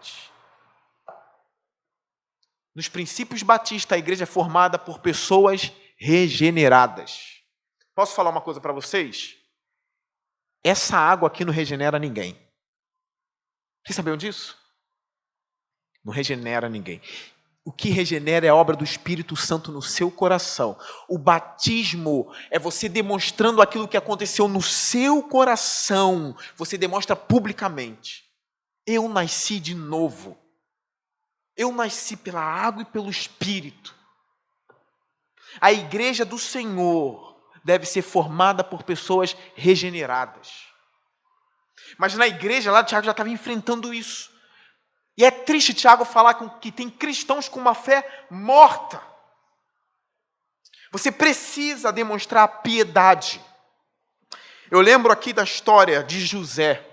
publicamente. Nos princípios batistas, a igreja é formada por pessoas regeneradas. Posso falar uma coisa para vocês? Essa água aqui não regenera ninguém. Vocês sabiam disso? Não regenera ninguém. O que regenera é a obra do Espírito Santo no seu coração. O batismo é você demonstrando aquilo que aconteceu no seu coração. Você demonstra publicamente. Eu nasci de novo. Eu nasci pela água e pelo Espírito. A igreja do Senhor deve ser formada por pessoas regeneradas. Mas na igreja lá, Tiago já estava enfrentando isso. E é triste Tiago falar que tem cristãos com uma fé morta. Você precisa demonstrar piedade. Eu lembro aqui da história de José.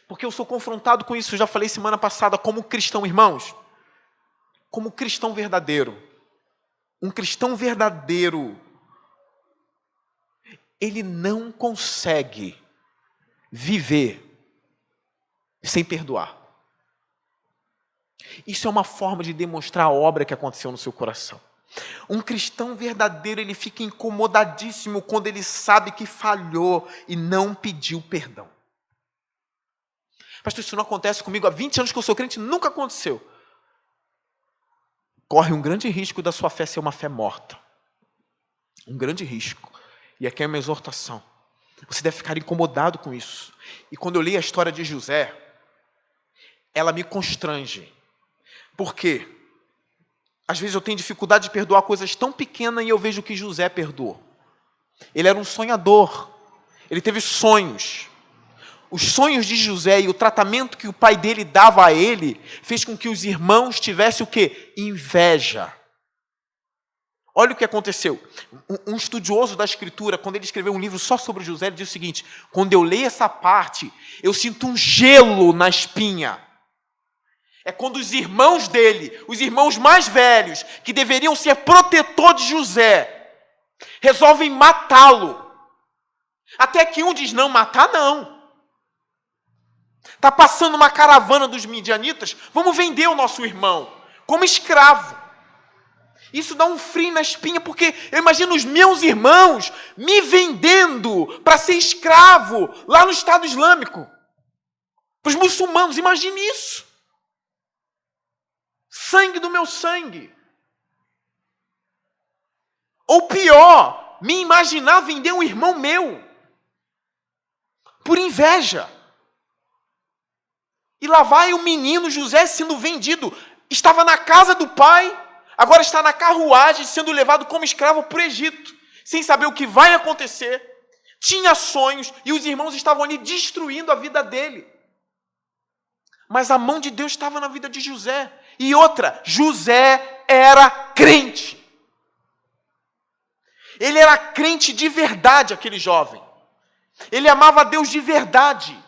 Porque eu sou confrontado com isso, eu já falei semana passada, como cristão, irmãos. Como cristão verdadeiro. Um cristão verdadeiro, ele não consegue viver sem perdoar. Isso é uma forma de demonstrar a obra que aconteceu no seu coração. Um cristão verdadeiro, ele fica incomodadíssimo quando ele sabe que falhou e não pediu perdão. Pastor, isso não acontece comigo há 20 anos que eu sou crente, nunca aconteceu. Corre um grande risco da sua fé ser uma fé morta. Um grande risco. E aqui é uma exortação. Você deve ficar incomodado com isso. E quando eu li a história de José, ela me constrange. Por quê? Às vezes eu tenho dificuldade de perdoar coisas tão pequenas e eu vejo que José perdoou. Ele era um sonhador. Ele teve sonhos. Os sonhos de José e o tratamento que o pai dele dava a ele fez com que os irmãos tivessem o quê? Inveja. Olha o que aconteceu. Um estudioso da Escritura, quando ele escreveu um livro só sobre José, ele diz o seguinte: quando eu leio essa parte, eu sinto um gelo na espinha. É quando os irmãos dele, os irmãos mais velhos, que deveriam ser protetor de José, resolvem matá-lo. Até que um diz: não, matar não. Está passando uma caravana dos midianitas, vamos vender o nosso irmão como escravo. Isso dá um frio na espinha, porque eu imagino os meus irmãos me vendendo para ser escravo lá no Estado Islâmico. Para os muçulmanos, imagine isso. Sangue do meu sangue. Ou pior, me imaginar vender um irmão meu por inveja. E lá vai o menino José sendo vendido. Estava na casa do pai, agora está na carruagem sendo levado como escravo para o Egito, sem saber o que vai acontecer. Tinha sonhos e os irmãos estavam ali destruindo a vida dele. Mas a mão de Deus estava na vida de José. E outra, José era crente. Ele era crente de verdade, aquele jovem. Ele amava a Deus de verdade.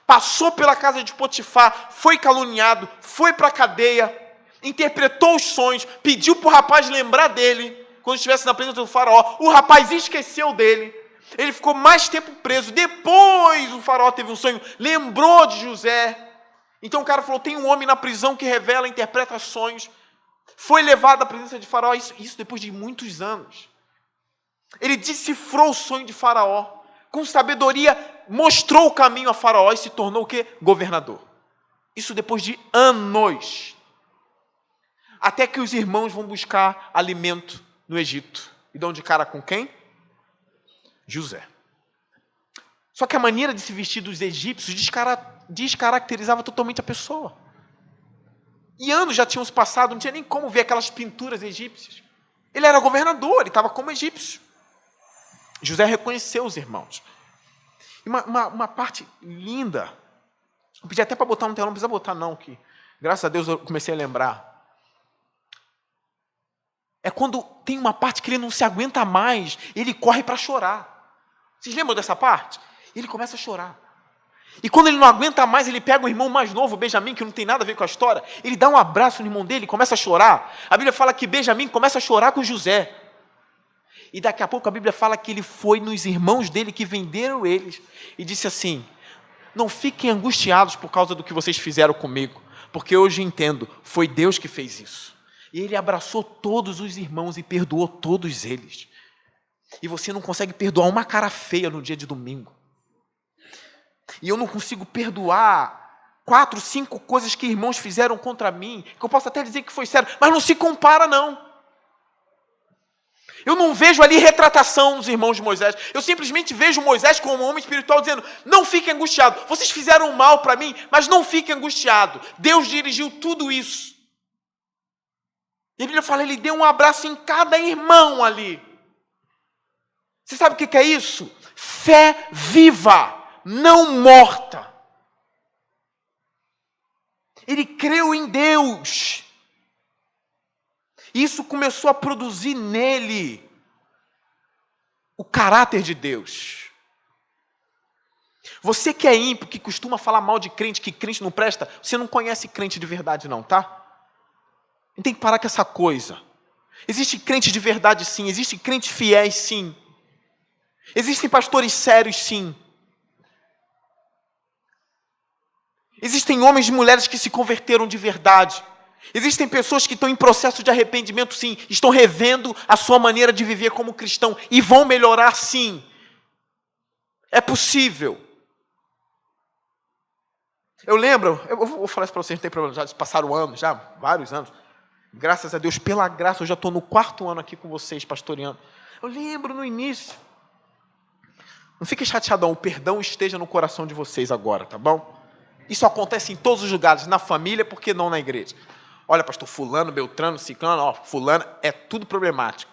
Passou pela casa de Potifar, foi caluniado, foi para a cadeia, interpretou os sonhos, pediu para o rapaz lembrar dele, quando estivesse na presença do faraó. O rapaz esqueceu dele. Ele ficou mais tempo preso. Depois o faraó teve um sonho, lembrou de José. Então o cara falou: tem um homem na prisão que revela, interpreta sonhos. Foi levado à presença de faraó, isso depois de muitos anos. Ele decifrou o sonho de faraó. Com sabedoria, mostrou o caminho a faraó e se tornou o quê? Governador. Isso depois de anos. Até que os irmãos vão buscar alimento no Egito. E dão de cara com quem? José. Só que a maneira de se vestir dos egípcios descaracterizava totalmente a pessoa. E anos já tinham se passado, não tinha nem como ver aquelas pinturas egípcias. Ele era governador, ele estava como egípcio. José reconheceu os irmãos. E uma parte linda, eu pedi até para botar no telão, não precisa botar não, que graças a Deus eu comecei a lembrar. É quando tem uma parte que ele não se aguenta mais, ele corre para chorar. Vocês lembram dessa parte? Ele começa a chorar. E quando ele não aguenta mais, ele pega o irmão mais novo, Benjamim, que não tem nada a ver com a história, ele dá um abraço no irmão dele e começa a chorar. A Bíblia fala que Benjamim começa a chorar com José. E daqui a pouco a Bíblia fala que ele foi nos irmãos dele que venderam eles e disse assim: não fiquem angustiados por causa do que vocês fizeram comigo, porque hoje entendo, foi Deus que fez isso. E Ele abraçou todos os irmãos e perdoou todos eles. E você não consegue perdoar uma cara feia no dia de domingo. E eu não consigo perdoar 4, 5 coisas que irmãos fizeram contra mim, que eu posso até dizer que foi sério, mas não se compara, não. Eu não vejo ali retratação dos irmãos de Moisés. Eu simplesmente vejo Moisés como um homem espiritual dizendo, não fiquem angustiados. Vocês fizeram mal para mim, mas não fiquem angustiados. Deus dirigiu tudo isso. E a Bíblia fala, ele deu um abraço em cada irmão ali. Você sabe o que é isso? Fé viva, não morta. Ele creu em Deus. Isso começou a produzir nele o caráter de Deus. Você que é ímpio, que costuma falar mal de crente, que crente não presta, você não conhece crente de verdade não, tá? Tem que parar com essa coisa. Existe crente de verdade sim, existe crente fiéis sim. Existem pastores sérios sim. Existem homens e mulheres que se converteram de verdade. Existem pessoas que estão em processo de arrependimento, sim, estão revendo a sua maneira de viver como cristão e vão melhorar, sim. É possível. Eu lembro, eu vou falar isso para vocês, não tem problema, já passaram anos, já vários anos. Graças a Deus, pela graça, eu já estou no 4º ano aqui com vocês, pastoreando. Eu lembro no início. Não fiquem chateadão, o perdão esteja no coração de vocês agora, tá bom? Isso acontece em todos os lugares, na família, por que não na igreja? Olha, pastor, fulano, beltrano, ciclano, ó, fulano, é tudo problemático.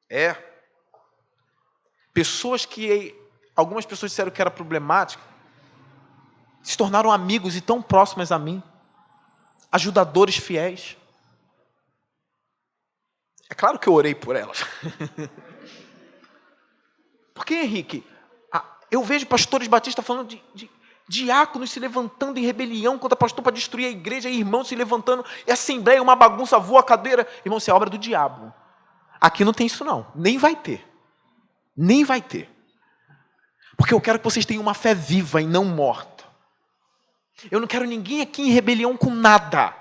É. Algumas pessoas disseram que era problemático, se tornaram amigos e tão próximas a mim, ajudadores fiéis. É claro que eu orei por elas. Porque, Henrique, eu vejo pastores batistas falando de diáconos se levantando em rebelião contra pastor para destruir a igreja, e irmãos se levantando, e a assembleia, uma bagunça, voa a cadeira. Irmão, isso é obra do diabo. Aqui não tem isso não, nem vai ter. Nem vai ter. Porque eu quero que vocês tenham uma fé viva e não morta. Eu não quero ninguém aqui em rebelião com nada.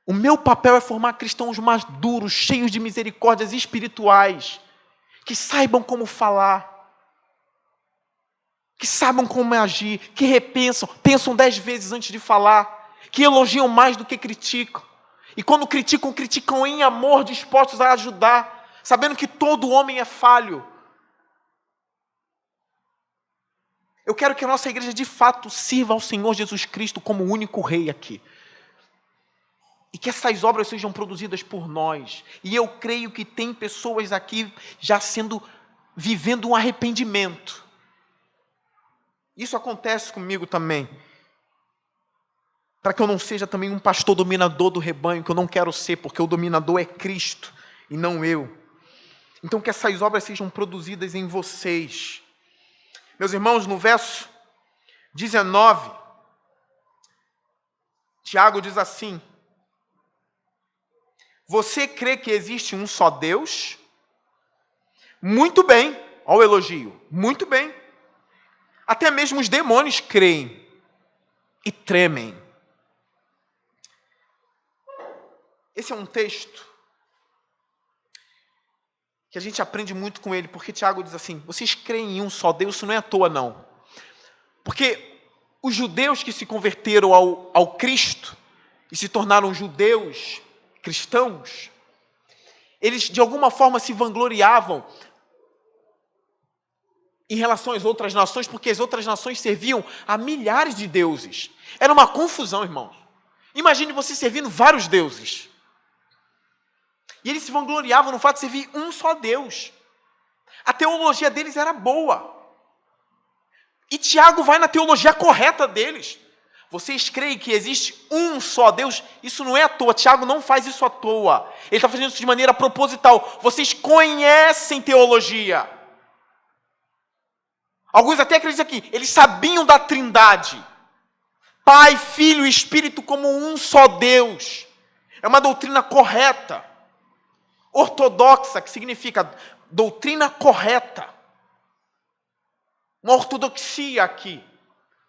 O meu papel é formar cristãos maduros, cheios de misericórdias espirituais, que saibam como falar, que saibam como agir, que repensam, pensam 10 vezes antes de falar, que elogiam mais do que criticam. E quando criticam, criticam em amor, dispostos a ajudar, sabendo que todo homem é falho. Eu quero que a nossa igreja de fato sirva ao Senhor Jesus Cristo como o único rei aqui. E que essas obras sejam produzidas por nós. E eu creio que tem pessoas aqui já vivendo um arrependimento. Isso acontece comigo também. Para que eu não seja também um pastor dominador do rebanho, que eu não quero ser, porque o dominador é Cristo e não eu. Então que essas obras sejam produzidas em vocês. Meus irmãos, no verso 19, Tiago diz assim: você crê que existe um só Deus? Muito bem, olha o elogio, muito bem. Até mesmo os demônios creem e tremem. Esse é um texto que a gente aprende muito com ele, porque Tiago diz assim, vocês creem em um só Deus, isso não é à toa não. Porque os judeus que se converteram ao Cristo e se tornaram judeus cristãos, eles de alguma forma se vangloriavam em relação às outras nações, porque as outras nações serviam a milhares de deuses. Era uma confusão, irmãos. Imagine você servindo vários deuses. E eles se vangloriavam no fato de servir um só Deus. A teologia deles era boa. E Tiago vai na teologia correta deles. Vocês creem que existe um só Deus? Isso não é à toa. Tiago não faz isso à toa. Ele está fazendo isso de maneira proposital. Vocês conhecem teologia. Alguns até acreditam aqui. Eles sabiam da Trindade. Pai, Filho e Espírito como um só Deus. É uma doutrina correta. Ortodoxa, que significa doutrina correta. uma ortodoxia aqui.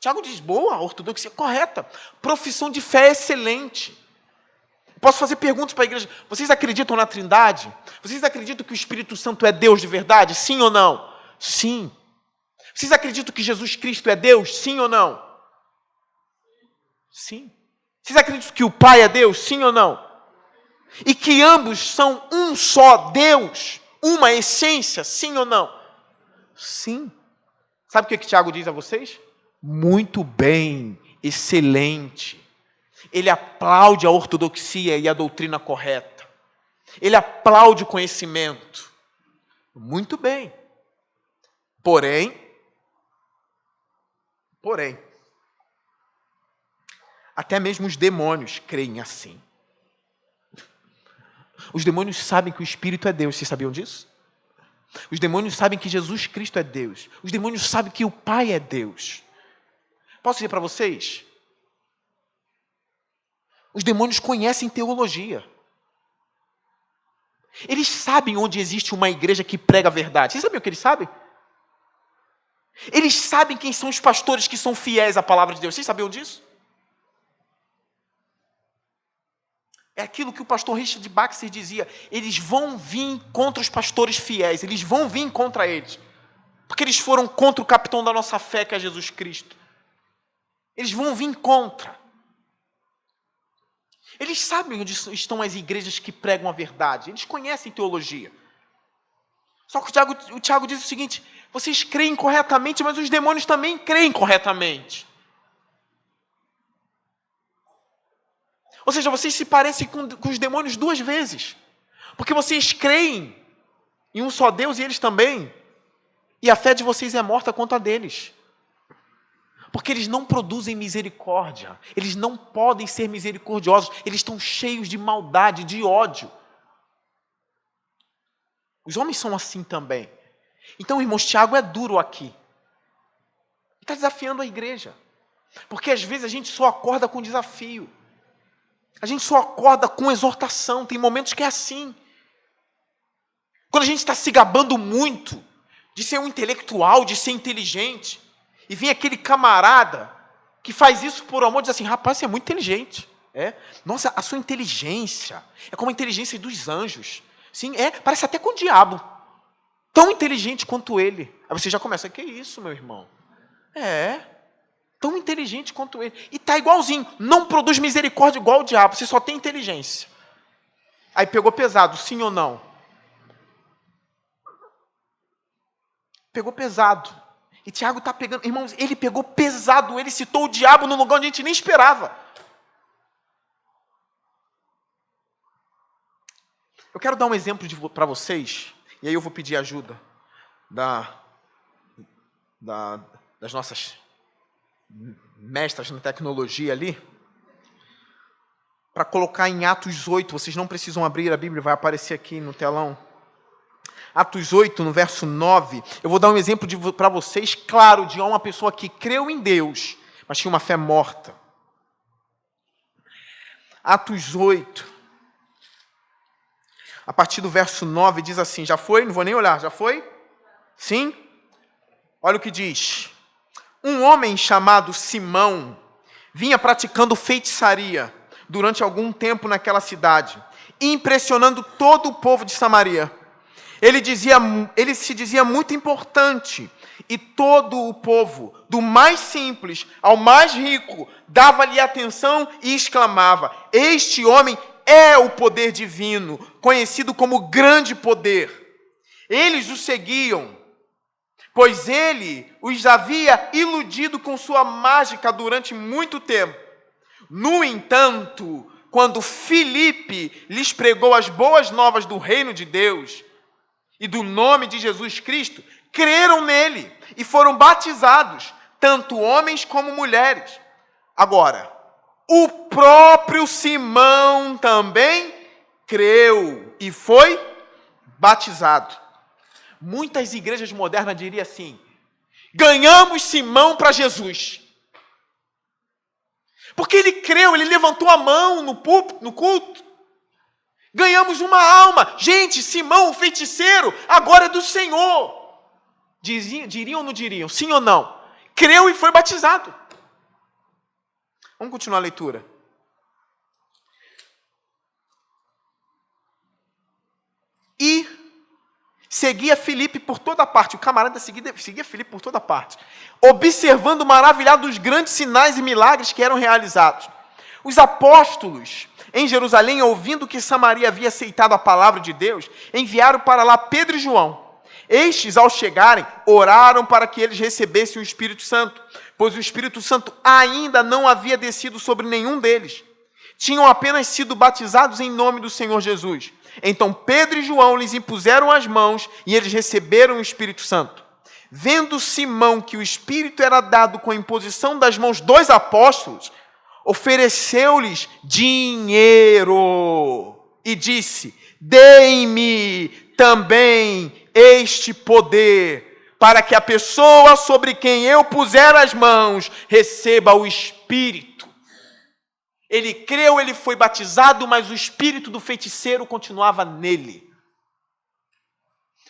Tiago diz, boa, ortodoxia correta. Profissão de fé excelente. Posso fazer perguntas para a igreja. Vocês acreditam na Trindade? Vocês acreditam que o Espírito Santo é Deus de verdade? Sim ou não? Sim. Vocês acreditam que Jesus Cristo é Deus? Sim ou não? Sim. Vocês acreditam que o Pai é Deus? Sim ou não? E que ambos são um só Deus? Uma essência? Sim ou não? Sim. Sabe o que Tiago diz a vocês? Muito bem, excelente. Ele aplaude a ortodoxia e a doutrina correta. Ele aplaude o conhecimento. Muito bem. Porém, até mesmo os demônios creem assim. Os demônios sabem que o Espírito é Deus. Vocês sabiam disso? Os demônios sabem que Jesus Cristo é Deus. Os demônios sabem que o Pai é Deus. Posso dizer para vocês? Os demônios conhecem teologia. Eles sabem onde existe uma igreja que prega a verdade. Vocês sabiam o que eles sabem? Eles sabem quem são os pastores que são fiéis à palavra de Deus. Vocês sabiam disso? É aquilo que o pastor Richard Baxter dizia. Eles vão vir contra os pastores fiéis. Eles vão vir contra eles. Porque eles foram contra o capitão da nossa fé, que é Jesus Cristo. Eles vão vir contra. Eles sabem onde estão as igrejas que pregam a verdade. Eles conhecem teologia. Só que o Tiago diz o seguinte: vocês creem corretamente, mas os demônios também creem corretamente. Ou seja, vocês se parecem com os demônios duas vezes. Porque vocês creem em um só Deus e eles também. E a fé de vocês é morta contra a deles. Porque eles não produzem misericórdia. Eles não podem ser misericordiosos. Eles estão cheios de maldade, de ódio. Os homens são assim também. Então, irmãos, Tiago é duro aqui. Ele está desafiando a igreja. Porque às vezes a gente só acorda com desafio. A gente só acorda com exortação. Tem momentos que é assim. Quando a gente está se gabando muito de ser um intelectual, de ser inteligente, e vem aquele camarada que faz isso por amor, diz assim: rapaz, você é muito inteligente. Nossa, a sua inteligência é como a inteligência dos anjos. Sim, parece até com o diabo. Tão inteligente quanto ele. Aí você já começa: que isso, meu irmão? Tão inteligente quanto ele. E está igualzinho. Não produz misericórdia igual o diabo. Você só tem inteligência. Aí pegou pesado, sim ou não? Pegou pesado. E Tiago está pegando... Irmãos, ele pegou pesado. Ele citou o diabo num lugar onde a gente nem esperava. Eu quero dar um exemplo para vocês. E aí eu vou pedir ajuda das nossas mestras na tecnologia ali, para colocar em Atos 8, vocês não precisam abrir a Bíblia, vai aparecer aqui no telão. Atos 8, no verso 9, eu vou dar um exemplo para vocês, claro, de uma pessoa que creu em Deus, mas tinha uma fé morta. Atos 8, a partir do verso 9, diz assim, já foi? Não vou nem olhar, já foi? Sim? Olha o que diz. Um homem chamado Simão vinha praticando feitiçaria durante algum tempo naquela cidade, impressionando todo o povo de Samaria. Ele se dizia muito importante, e todo o povo, do mais simples ao mais rico, dava-lhe atenção e exclamava: este homem é o poder divino, conhecido como grande poder. Eles o seguiam, pois ele os havia iludido com sua mágica durante muito tempo. No entanto, quando Filipe lhes pregou as boas novas do reino de Deus e do nome de Jesus Cristo, creram nele e foram batizados, tanto homens como mulheres. Agora, o próprio Simão também creu e foi batizado. Muitas igrejas modernas diriam assim: ganhamos Simão para Jesus. Porque ele creu, ele levantou a mão no culto. Ganhamos uma alma. Gente, Simão, o feiticeiro, agora é do Senhor. Diriam ou não diriam? Sim ou não? Creu e foi batizado. Vamos continuar a leitura. E seguia Filipe por toda parte. O camarada seguia Filipe por toda parte, observando maravilhado os grandes sinais e milagres que eram realizados. Os apóstolos em Jerusalém, ouvindo que Samaria havia aceitado a palavra de Deus, enviaram para lá Pedro e João. Estes, ao chegarem, oraram para que eles recebessem o Espírito Santo, pois o Espírito Santo ainda não havia descido sobre nenhum deles. Tinham apenas sido batizados em nome do Senhor Jesus. Então Pedro e João lhes impuseram as mãos e eles receberam o Espírito Santo. Vendo Simão que o Espírito era dado com a imposição das mãos dos apóstolos, ofereceu-lhes dinheiro e disse: deem-me também este poder, para que a pessoa sobre quem eu puser as mãos receba o Espírito. Ele creu, ele foi batizado, mas o espírito do feiticeiro continuava nele.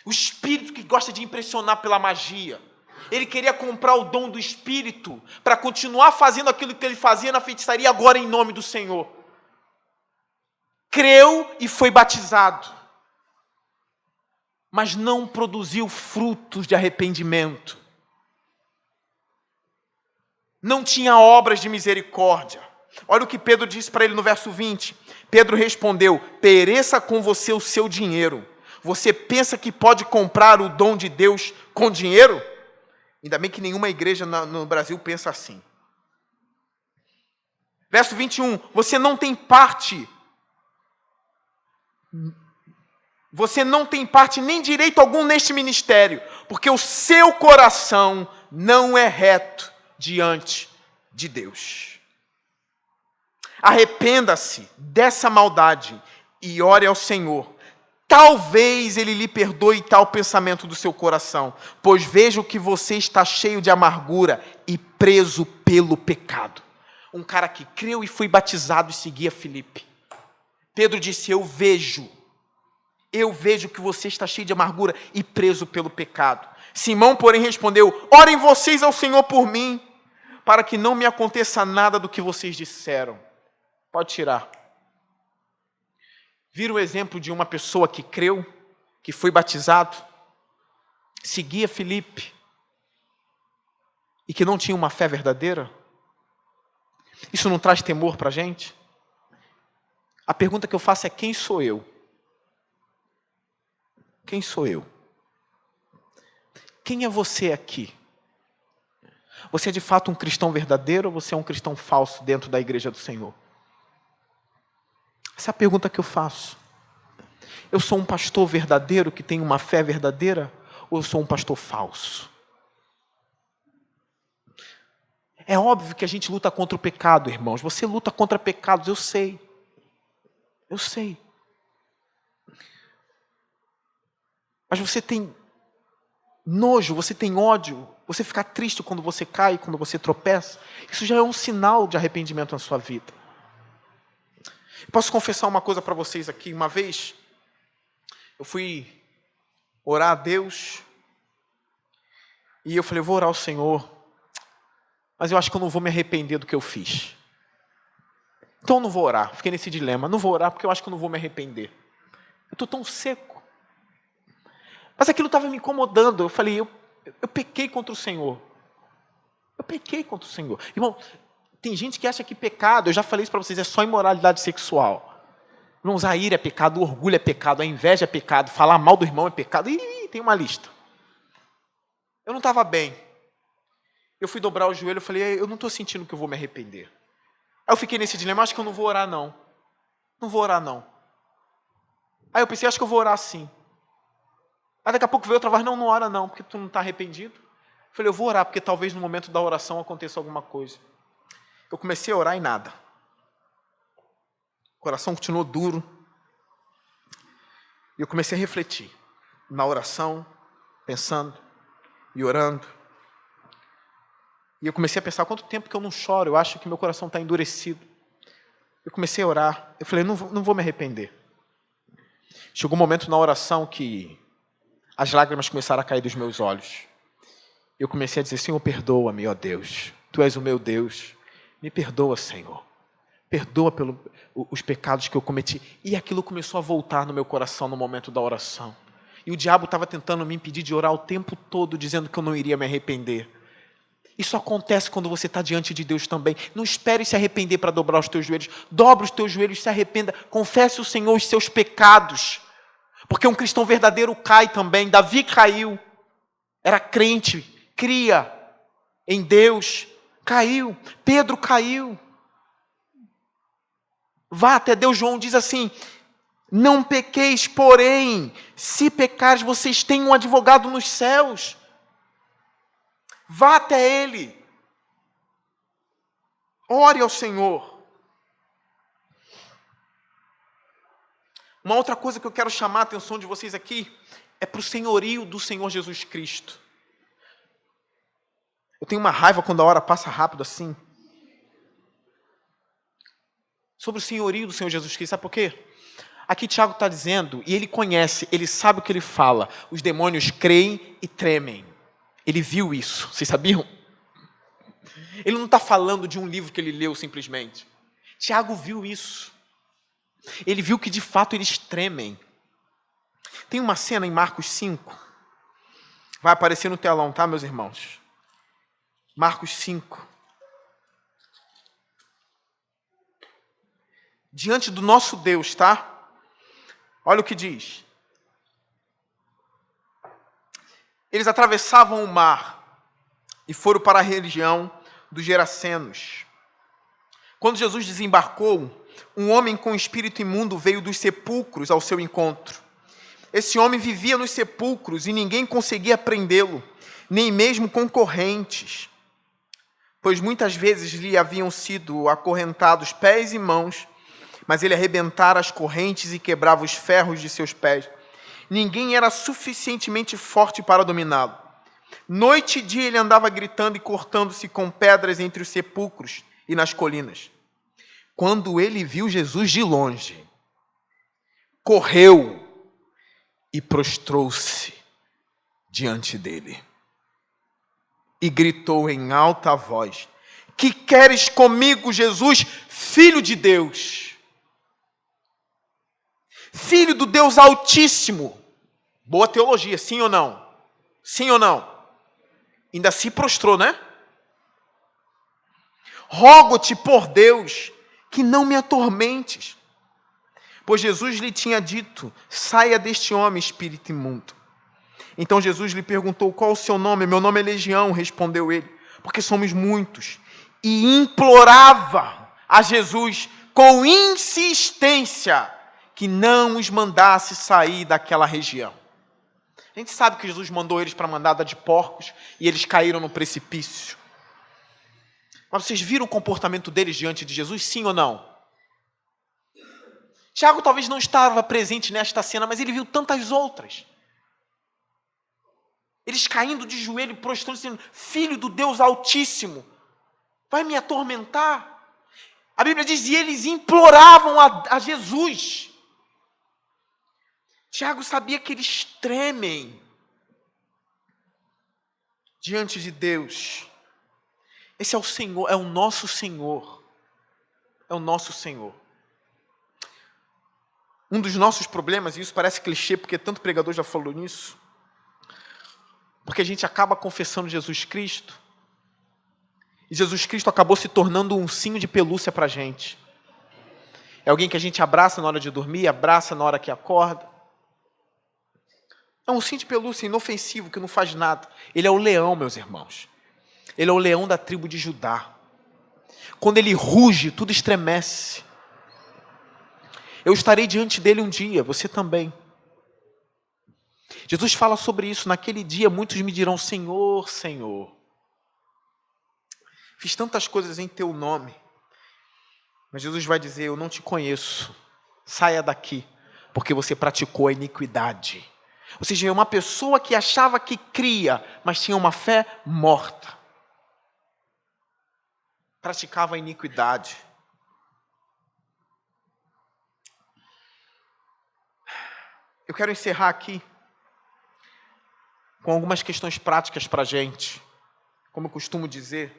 O espírito que gosta de impressionar pela magia. Ele queria comprar o dom do espírito para continuar fazendo aquilo que ele fazia na feitiçaria agora em nome do Senhor. Creu e foi batizado, mas não produziu frutos de arrependimento. Não tinha obras de misericórdia. Olha o que Pedro disse para ele no verso 20. Pedro respondeu: pereça com você o seu dinheiro. Você pensa que pode comprar o dom de Deus com dinheiro? Ainda bem que nenhuma igreja no Brasil pensa assim. Verso 21. Você não tem parte nem direito algum neste ministério, porque o seu coração não é reto diante de Deus. Arrependa-se dessa maldade e ore ao Senhor. Talvez Ele lhe perdoe tal pensamento do seu coração, pois vejo que você está cheio de amargura e preso pelo pecado. Um cara que creu e foi batizado e seguia Filipe. Pedro disse: eu vejo que você está cheio de amargura e preso pelo pecado. Simão, porém, respondeu: orem vocês ao Senhor por mim, para que não me aconteça nada do que vocês disseram. Pode tirar. Vira o exemplo de uma pessoa que creu, que foi batizado, seguia Filipe e que não tinha uma fé verdadeira? Isso não traz temor para a gente? A pergunta que eu faço é: quem sou eu? Quem sou eu? Quem é você aqui? Você é de fato um cristão verdadeiro ou você é um cristão falso dentro da igreja do Senhor? Essa é a pergunta que eu faço. Eu sou um pastor verdadeiro que tem uma fé verdadeira ou eu sou um pastor falso? É óbvio que a gente luta contra o pecado, irmãos. Você luta contra pecados, eu sei. Eu sei. Mas você tem nojo, você tem ódio, você fica triste quando você cai, quando você tropeça. Isso já é um sinal de arrependimento na sua vida. Posso confessar uma coisa para vocês aqui? Uma vez, eu fui orar a Deus, e eu falei: eu vou orar ao Senhor, mas eu acho que eu não vou me arrepender do que eu fiz. Então eu não vou orar. Fiquei nesse dilema: não vou orar porque eu acho que eu não vou me arrepender. Eu estou tão seco. Mas aquilo estava me incomodando. Eu falei: eu pequei contra o Senhor. Eu pequei contra o Senhor. Irmão, tem gente que acha que pecado, eu já falei isso para vocês, é só imoralidade sexual. Não usar ira é pecado, o orgulho é pecado, a inveja é pecado, falar mal do irmão é pecado. Ih, tem uma lista. Eu não estava bem. Eu fui dobrar o joelho, eu falei: eu não estou sentindo que eu vou me arrepender. Aí eu fiquei nesse dilema: acho que eu não vou orar não. Não vou orar não. Aí eu pensei: acho que eu vou orar sim. Aí daqui a pouco veio outra voz: não ora não, porque tu não está arrependido. Eu falei: eu vou orar, porque talvez no momento da oração aconteça alguma coisa. Eu comecei a orar e nada. O coração continuou duro. E eu comecei a refletir na oração, pensando e orando. E eu comecei a pensar: quanto tempo que eu não choro? Eu acho que meu coração está endurecido. Eu comecei a orar. Eu falei: não vou me arrepender. Chegou um momento na oração que as lágrimas começaram a cair dos meus olhos. Eu comecei a dizer, Senhor, perdoa-me, ó Deus. Tu és o meu Deus. Me perdoa, Senhor. Perdoa pelos pecados que eu cometi. E aquilo começou a voltar no meu coração no momento da oração. E o diabo estava tentando me impedir de orar o tempo todo, dizendo que eu não iria me arrepender. Isso acontece quando você está diante de Deus também. Não espere se arrepender para dobrar os teus joelhos. Dobra os teus joelhos, se arrependa. Confesse ao Senhor os seus pecados. Porque um cristão verdadeiro cai também. Davi caiu. Era crente, cria em Deus. Caiu. Pedro caiu. Vá até Deus. João diz assim: não pequeis, porém, se pecares, vocês têm um advogado nos céus. Vá até Ele. Ore ao Senhor. Uma outra coisa que eu quero chamar a atenção de vocês aqui é para o senhorio do Senhor Jesus Cristo. Eu tenho uma raiva quando a hora passa rápido assim. Sobre o senhorio do Senhor Jesus Cristo. Sabe por quê? Aqui Tiago está dizendo, e ele conhece, ele sabe o que ele fala. Os demônios creem e tremem. Ele viu isso. Vocês sabiam? Ele não está falando de um livro que ele leu simplesmente. Tiago viu isso. Ele viu que de fato eles tremem. Tem uma cena em Marcos 5. Vai aparecer no telão, tá, meus irmãos? Marcos 5. Diante do nosso Deus, tá? Olha o que diz. Eles atravessavam o mar e foram para a região dos Gerasenos. Quando Jesus desembarcou, um homem com espírito imundo veio dos sepulcros ao seu encontro. Esse homem vivia nos sepulcros e ninguém conseguia prendê-lo, nem mesmo concorrentes, pois muitas vezes lhe haviam sido acorrentados pés e mãos, mas ele arrebentara as correntes e quebrava os ferros de seus pés. Ninguém era suficientemente forte para dominá-lo. Noite e dia ele andava gritando e cortando-se com pedras entre os sepulcros e nas colinas. Quando ele viu Jesus de longe, correu e prostrou-se diante dele. E gritou em alta voz: que queres comigo, Jesus, Filho de Deus? Filho do Deus Altíssimo. Boa teologia, sim ou não? Sim ou não? Ainda se prostrou, né? Rogo-te por Deus que não me atormentes. Pois Jesus lhe tinha dito: saia deste homem, espírito imundo. Então Jesus lhe perguntou: qual o seu nome? Meu nome é Legião, respondeu ele, porque somos muitos. E implorava a Jesus com insistência que não os mandasse sair daquela região. A gente sabe que Jesus mandou eles para a mandada de porcos e eles caíram no precipício. Mas vocês viram o comportamento deles diante de Jesus, sim ou não? Tiago talvez não estava presente nesta cena, mas ele viu tantas outras. Eles caindo de joelho, prostrando-se, dizendo: Filho do Deus Altíssimo, vai me atormentar? A Bíblia diz, e eles imploravam a Jesus. Tiago sabia que eles tremem diante de Deus. Esse é o Senhor, é o nosso Senhor. É o nosso Senhor. Um dos nossos problemas, e isso parece clichê, porque tanto pregador já falou nisso, porque a gente acaba confessando Jesus Cristo, e Jesus Cristo acabou se tornando um ursinho de pelúcia para a gente. É alguém que a gente abraça na hora de dormir, abraça na hora que acorda. É um ursinho de pelúcia inofensivo, que não faz nada. Ele é o leão, meus irmãos. Ele é o leão da tribo de Judá. Quando ele ruge, tudo estremece. Eu estarei diante dele um dia, você também. Jesus fala sobre isso. Naquele dia, muitos me dirão: Senhor, Senhor, fiz tantas coisas em teu nome. Mas Jesus vai dizer: eu não te conheço. Saia daqui, porque você praticou a iniquidade. Ou seja, é uma pessoa que achava que cria, mas tinha uma fé morta. Praticava a iniquidade. Eu quero encerrar aqui com algumas questões práticas para a gente. Como eu costumo dizer,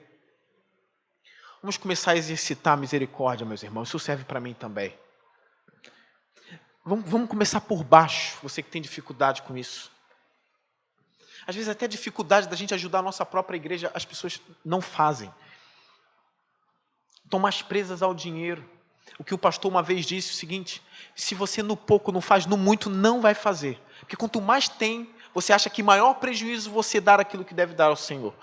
vamos começar a exercitar a misericórdia, meus irmãos. Isso serve para mim também. Vamos começar por baixo, você que tem dificuldade com isso. Às vezes até dificuldade da gente ajudar a nossa própria igreja, as pessoas não fazem. Estão mais presas ao dinheiro. O que o pastor uma vez disse é o seguinte: se você no pouco não faz, no muito não vai fazer. Porque quanto mais tem, você acha que maior prejuízo você dar aquilo que deve dar ao Senhor.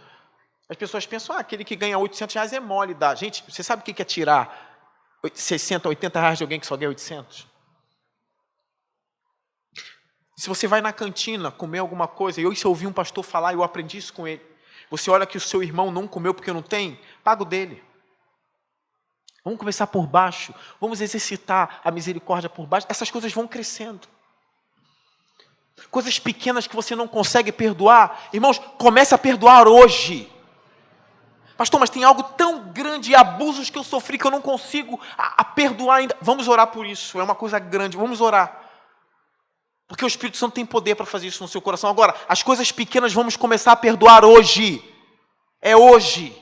As pessoas pensam, aquele que ganha R$800 é mole dar. Gente, você sabe o que é tirar 60, R$80 de alguém que só ganha 800? Se você vai na cantina comer alguma coisa, e se eu ouvi um pastor falar, eu aprendi isso com ele. Você olha que o seu irmão não comeu porque não tem, paga o dele. Vamos começar por baixo, vamos exercitar a misericórdia por baixo. Essas coisas vão crescendo. Coisas pequenas que você não consegue perdoar, irmãos, comece a perdoar hoje. Pastor, mas tem algo tão grande, abusos que eu sofri, que eu não consigo a perdoar ainda. Vamos orar por isso, é uma coisa grande, vamos orar. Porque o Espírito Santo tem poder para fazer isso no seu coração. Agora, as coisas pequenas vamos começar a perdoar hoje. É hoje.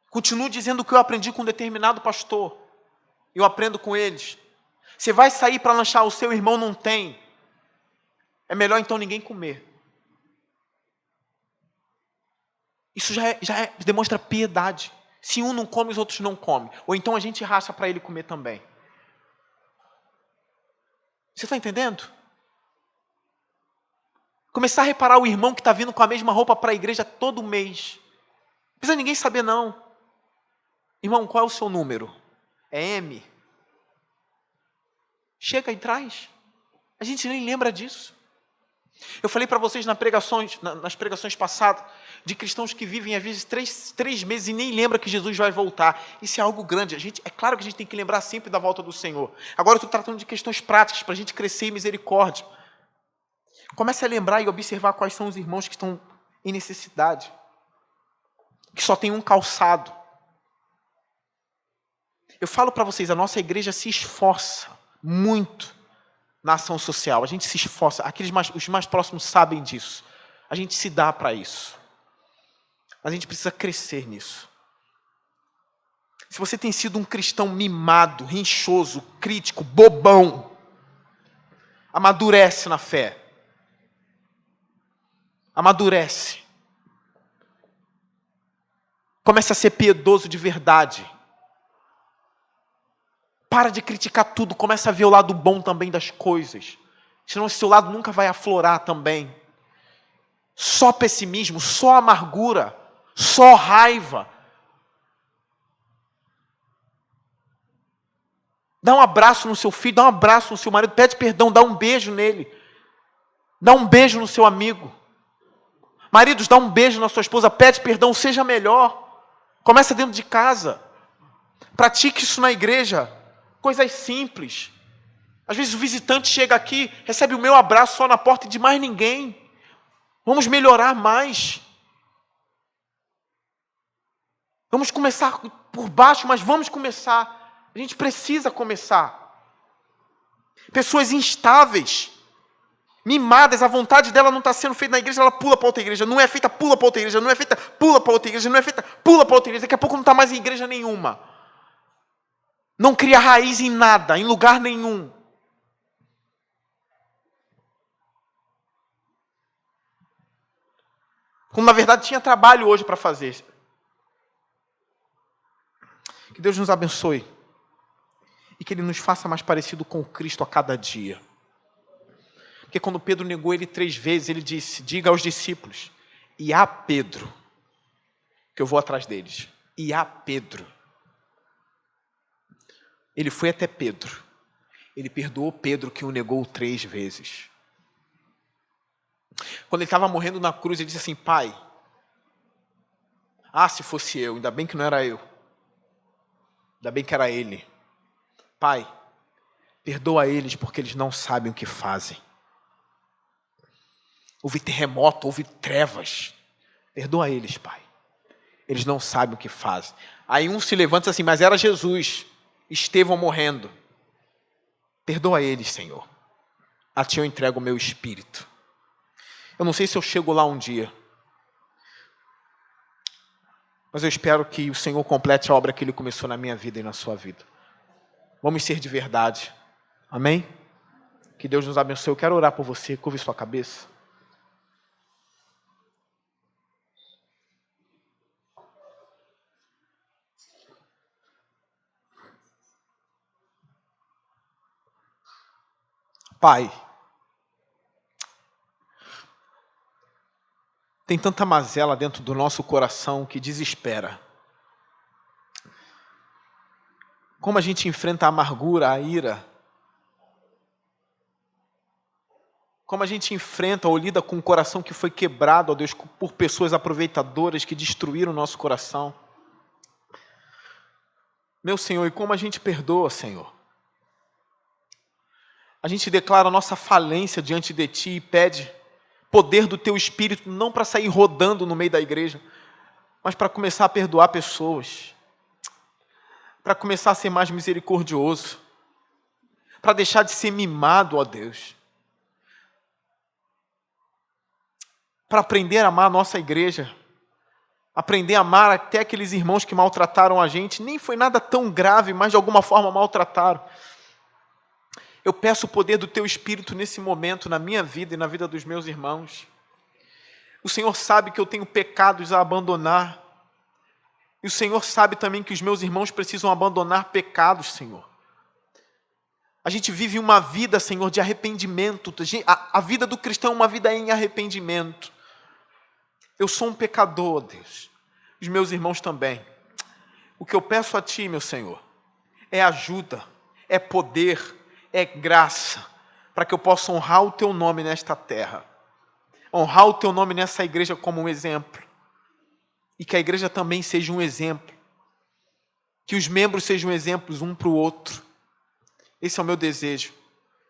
Continuo dizendo o que eu aprendi com um determinado pastor. Eu aprendo com eles. Você vai sair para lanchar, o seu irmão não tem. É melhor então ninguém comer. Isso demonstra piedade. Se um não come, os outros não comem. Ou então a gente racha para ele comer também. Você está entendendo? Começar a reparar o irmão que está vindo com a mesma roupa para a igreja todo mês. Não precisa ninguém saber, não. Irmão, qual é o seu número? É M? Chega e traz. A gente nem lembra disso. Eu falei para vocês nas pregações passadas, de cristãos que vivem às vezes três meses e nem lembram que Jesus vai voltar. Isso é algo grande. É claro que a gente tem que lembrar sempre da volta do Senhor. Agora eu estou tratando de questões práticas para a gente crescer em misericórdia. Comece a lembrar e observar quais são os irmãos que estão em necessidade, que só tem um calçado. Eu falo para vocês, a nossa igreja se esforça muito na ação social. A gente se esforça. Os mais próximos sabem disso. A gente se dá para isso. A gente precisa crescer nisso. Se você tem sido um cristão mimado, rinchoso, crítico, bobão, amadurece na fé. Amadurece. Comece a ser piedoso de verdade. Para de criticar tudo, começa a ver o lado bom também das coisas. Senão esse seu lado nunca vai aflorar também. Só pessimismo, só amargura, só raiva. Dá um abraço no seu filho, dá um abraço no seu marido, pede perdão, dá um beijo nele. Dá um beijo no seu amigo. Maridos, dá um beijo na sua esposa, pede perdão, seja melhor. Começa dentro de casa. Pratique isso na igreja. Coisas simples. Às vezes o visitante chega aqui, recebe o meu abraço só na porta e de mais ninguém. Vamos melhorar mais. Vamos começar por baixo, mas vamos começar. A gente precisa começar. Pessoas instáveis, mimadas, a vontade dela não está sendo feita na igreja, ela pula para outra igreja. Não é feita, pula para outra igreja. Não é feita, pula para outra igreja. Não é feita, pula para outra igreja. Daqui a pouco não está mais em igreja nenhuma. Não cria raiz em nada, em lugar nenhum. Como na verdade tinha trabalho hoje para fazer. Que Deus nos abençoe. E que Ele nos faça mais parecido com Cristo a cada dia. Porque quando Pedro negou Ele 3 vezes, Ele disse, diga aos discípulos, e a Pedro, que eu vou atrás deles. E a Pedro. Ele foi até Pedro. Ele perdoou Pedro que o negou 3 vezes. Quando ele estava morrendo na cruz, ele disse assim, Pai, se fosse eu, ainda bem que não era eu. Ainda bem que era ele. Pai, perdoa eles porque eles não sabem o que fazem. Houve terremoto, houve trevas. Perdoa eles, Pai. Eles não sabem o que fazem. Aí um se levanta e diz assim, mas era Jesus. Estevão morrendo. Perdoa eles, Senhor. a Ti eu entrego o meu espírito. Eu não sei se eu chego lá um dia, mas eu espero que o Senhor complete a obra que Ele começou na minha vida e na sua vida. Vamos ser de verdade. Amém? Que Deus nos abençoe. Eu quero orar por você. Curve sua cabeça. Pai, tem tanta mazela dentro do nosso coração que desespera. Como a gente enfrenta a amargura, a ira. Como a gente enfrenta ou lida com um coração que foi quebrado, ó Deus, por pessoas aproveitadoras que destruíram o nosso coração. Meu Senhor, e como a gente perdoa, Senhor. A gente declara a nossa falência diante de Ti e pede poder do Teu Espírito, não para sair rodando no meio da igreja, mas para começar a perdoar pessoas, para começar a ser mais misericordioso, para deixar de ser mimado, ó Deus, para aprender a amar a nossa igreja, aprender a amar até aqueles irmãos que maltrataram a gente, nem foi nada tão grave, mas de alguma forma maltrataram. Eu peço o poder do Teu Espírito nesse momento, na minha vida e na vida dos meus irmãos. O Senhor sabe que eu tenho pecados a abandonar. E o Senhor sabe também que os meus irmãos precisam abandonar pecados, Senhor. A gente vive uma vida, Senhor, de arrependimento. A vida do cristão é uma vida em arrependimento. Eu sou um pecador, Deus. Os meus irmãos também. O que eu peço a Ti, meu Senhor, é ajuda, é poder, é graça, para que eu possa honrar o Teu nome nesta terra, honrar o Teu nome nessa igreja como um exemplo, e que a igreja também seja um exemplo, que os membros sejam exemplos um para o outro. Esse é o meu desejo.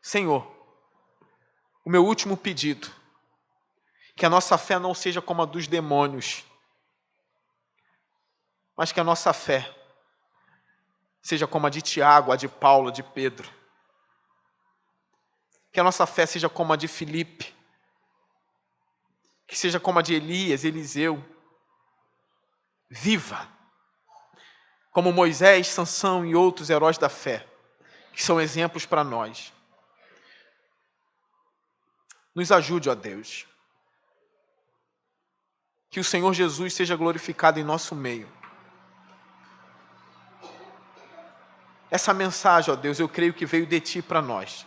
Senhor, o meu último pedido, que a nossa fé não seja como a dos demônios, mas que a nossa fé seja como a de Tiago, a de Paulo, a de Pedro. Que a nossa fé seja como a de Filipe, que seja como a de Elias, Eliseu, viva, como Moisés, Sansão e outros heróis da fé, que são exemplos para nós. Nos ajude, ó Deus, que o Senhor Jesus seja glorificado em nosso meio. Essa mensagem, ó Deus, eu creio que veio de Ti para nós.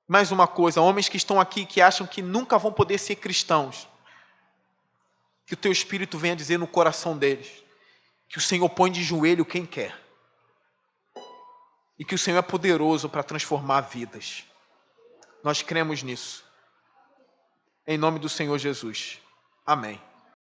Mais uma coisa, homens que estão aqui que acham que nunca vão poder ser cristãos, que o Teu Espírito venha dizer no coração deles que o Senhor põe de joelho quem quer e que o Senhor é poderoso para transformar vidas. Nós cremos nisso. Em nome do Senhor Jesus. Amém.